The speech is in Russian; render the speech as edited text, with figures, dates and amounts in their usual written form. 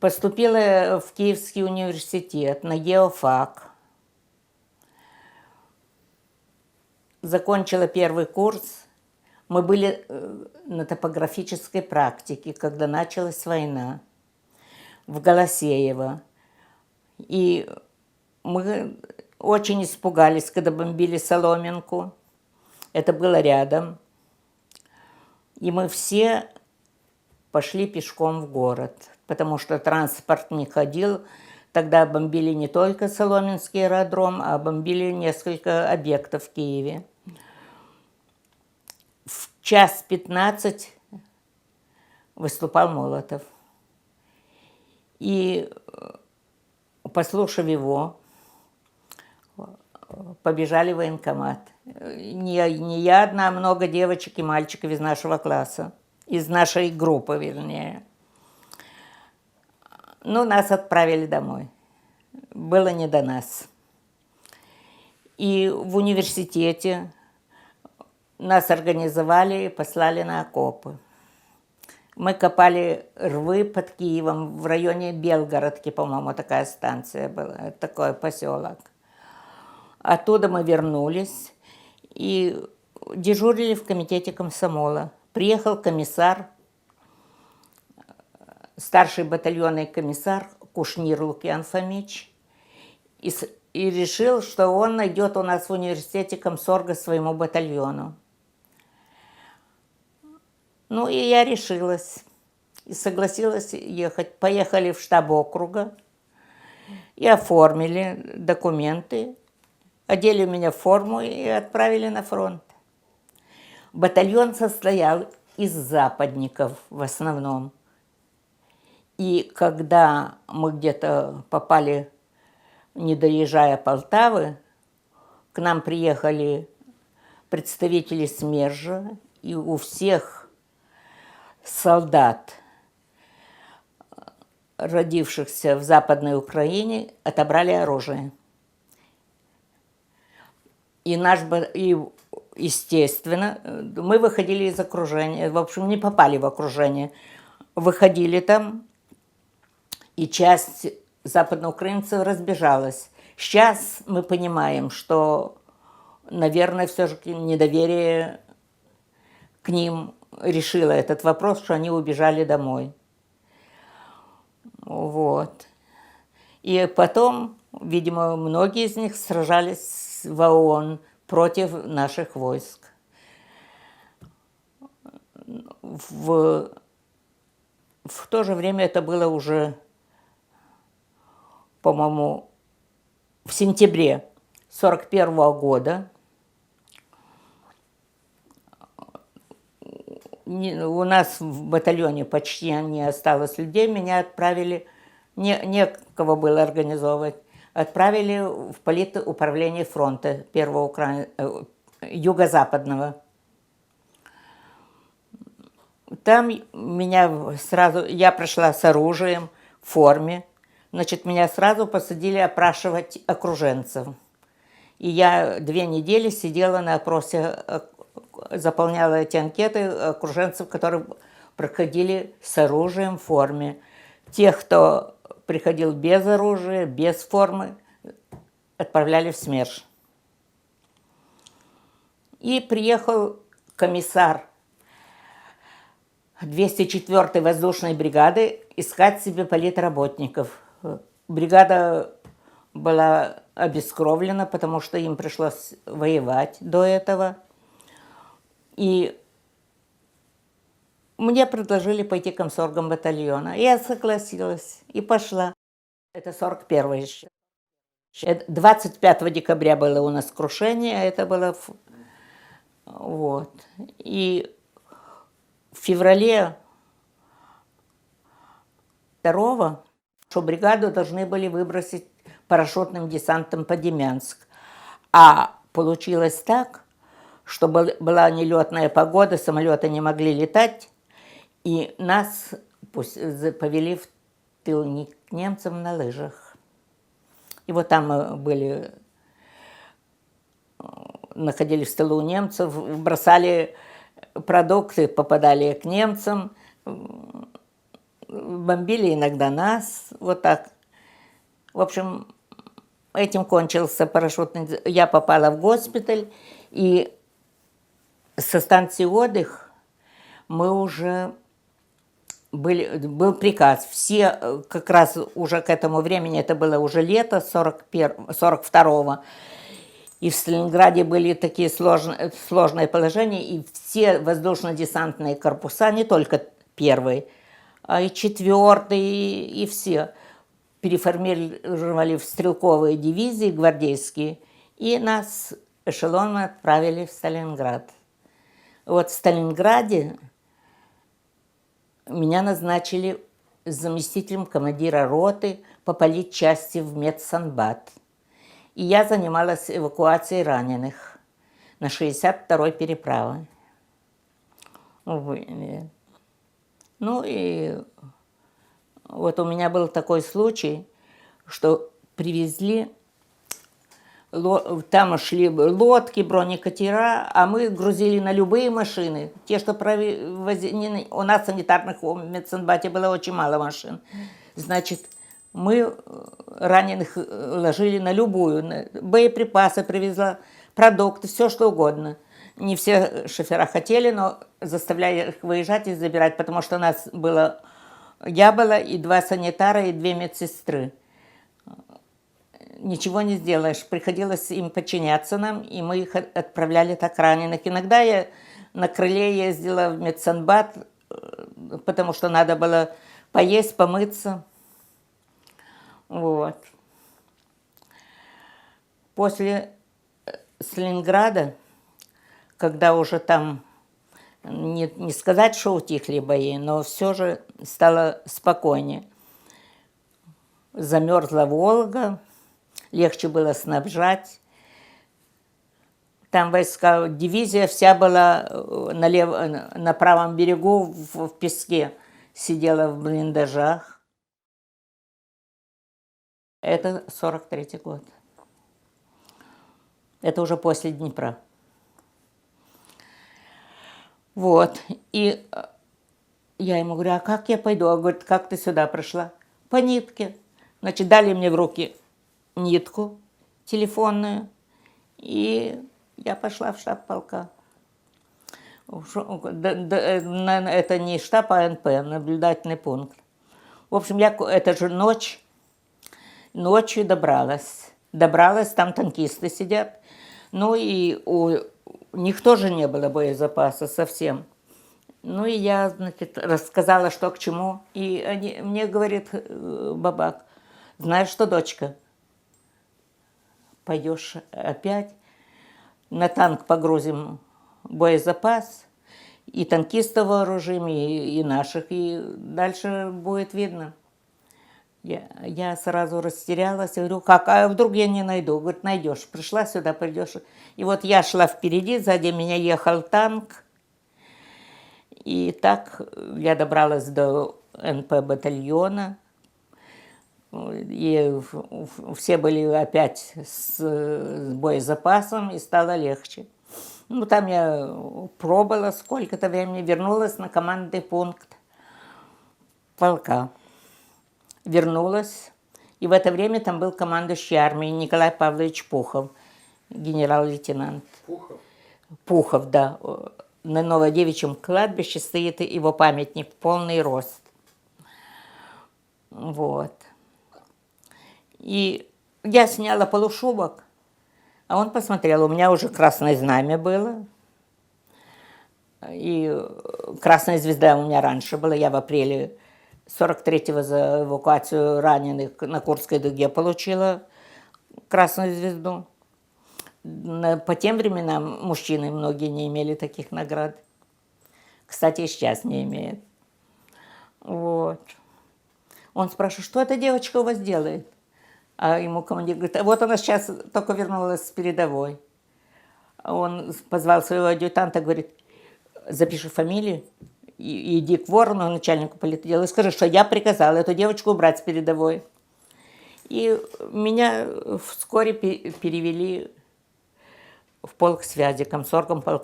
Поступила в Киевский университет на геофак. Закончила первый курс. Мы были на топографической практике, когда началась война в Голосеево. И мы очень испугались, когда бомбили Соломенку. Это было рядом. И мы все пошли пешком в город, потому что транспорт не ходил. Тогда бомбили не только Соломенский аэродром, а бомбили несколько объектов в Киеве. В 1:15 выступал Молотов. И, послушав его, побежали в военкомат. Не я одна, а много девочек и мальчиков из нашего класса, из нашей группы, вернее. Ну, нас отправили домой. Было не до нас. И в университете нас организовали и послали на окопы. Мы копали рвы под Киевом, в районе Белгородки, по-моему, такая станция была, такой поселок. Оттуда мы вернулись и дежурили в комитете комсомола. Приехал комиссар, старший батальонный комиссар Кушнир Лукьян Фомич, и решил, что он найдет у нас в университете комсорга своему батальону. Ну, и я решилась и согласилась ехать. Поехали в штаб округа и оформили документы, одели меня в форму и отправили на фронт. Батальон состоял из западников в основном. И когда мы где-то попали, не доезжая Полтавы, к нам приехали представители СМЕРЖа, и у всех солдат, родившихся в Западной Украине, отобрали оружие. И естественно, мы выходили из окружения, в общем, не попали в окружение. Выходили там, и часть западноукраинцев разбежалась. Сейчас мы понимаем, что, наверное, все же недоверие к ним решила этот вопрос, что они убежали домой. Вот. И потом, видимо, многие из них сражались в ООН против наших войск. В то же время это было уже, по-моему, в сентябре 1941 года. У нас в батальоне почти не осталось людей, меня отправили, некого было организовывать, отправили в политуправление фронта юго-западного. Там я пришла с оружием, в форме, значит, меня сразу посадили опрашивать окруженцев. И я 2 недели сидела на опросе, заполняла эти анкеты окруженцев, которые проходили с оружием в форме. Тех, кто приходил без оружия, без формы, отправляли в СМЕРШ. И приехал комиссар 204-й воздушной бригады искать себе политработников. Бригада была обескровлена, потому что им пришлось воевать до этого. И мне предложили пойти комсоргом батальона. Я согласилась и пошла. Это 41-й еще. 25 декабря было у нас крушение, это было... Вот. И в феврале 2-го что бригаду должны были выбросить парашютным десантом по Демянск. А получилось так, что была нелетная погода, самолеты не могли летать, и нас повели в тыл к немцам на лыжах. И вот там мы находились в тылу у немцев, бросали продукты, попадали к немцам. бомбили иногда нас, вот так. В общем, этим кончился парашютный... Я попала в госпиталь, и со станции «Отдых» мы уже... Был приказ. Все как раз уже к этому времени, это было уже лето 42-го, и в Сталинграде были такие сложные положения, и все воздушно-десантные корпуса, не только первый, а и четвертый, и все переформировали в стрелковые дивизии гвардейские, и нас эшелоном отправили в Сталинград. Вот в Сталинграде меня назначили заместителем командира роты по политчасти в медсанбат. И я занималась эвакуацией раненых на 62-й переправе. Ну и вот у меня был такой случай, что привезли, там шли лодки, бронекатера, а мы грузили на любые машины. Те, что у нас санитарных в медсанбате было очень мало машин. Значит, мы раненых ложили на любую. Боеприпасы привезла, продукты, все что угодно. Не все шофера хотели, но заставляли их выезжать и забирать, потому что у нас было... Я была и 2 санитара, и 2 медсестры. Ничего не сделаешь. Приходилось им подчиняться нам, и мы их отправляли так раненых. Иногда я на крыле ездила в медсанбат, потому что надо было поесть, помыться. Вот. После Сталинграда, когда уже там, не сказать, что утихли бои, но все же стало спокойнее. Замерзла Волга, легче было снабжать. Там войска, дивизия вся была на правом берегу в песке, сидела в блиндажах. Это 43-й год. Это уже после Днепра. Вот. И я ему говорю, а как я пойду? Он говорит, как ты сюда пришла? По нитке. Значит, дали мне в руки нитку телефонную, и я пошла в штаб полка. Это не штаб, а НП, наблюдательный пункт. В общем, я это же ночью добралась. Там танкисты сидят. Ну и у них тоже не было боезапаса совсем. Ну и я, значит, рассказала, что к чему. И мне говорит Бабак, знаешь что, дочка, пойдешь опять, на танк погрузим боезапас, и танкистов вооружим, и наших, и дальше будет видно. Я сразу растерялась, говорю, как, а вдруг я не найду? Говорит, найдешь, пришла сюда, придешь. И вот я шла впереди, сзади меня ехал танк, и так я добралась до НП батальона, и все были опять с боезапасом, и стало легче. Ну, там я пробыла сколько-то времени, вернулась на командный пункт полка. Вернулась, и в это время там был командующий армией Николай Павлович Пухов, генерал-лейтенант. Пухов? Пухов, да. На Новодевичьем кладбище стоит его памятник, полный рост. Вот. И я сняла полушубок, а он посмотрел, у меня уже красное знамя было. И красная звезда у меня раньше была, я в апреле 43-го за эвакуацию раненых на Курской дуге получила красную звезду. По тем временам мужчины многие не имели таких наград. Кстати, и сейчас не имеют. Вот. Он спрашивает, что эта девочка у вас делает? А ему командир говорит, а вот она сейчас только вернулась с передовой. Он позвал своего адъютанта, говорит, запиши фамилию, и иди к Ворону, начальнику политотдела, и скажи, что я приказала эту девочку убрать с передовой. И меня вскоре перевели в полк связи, комсоргом полка.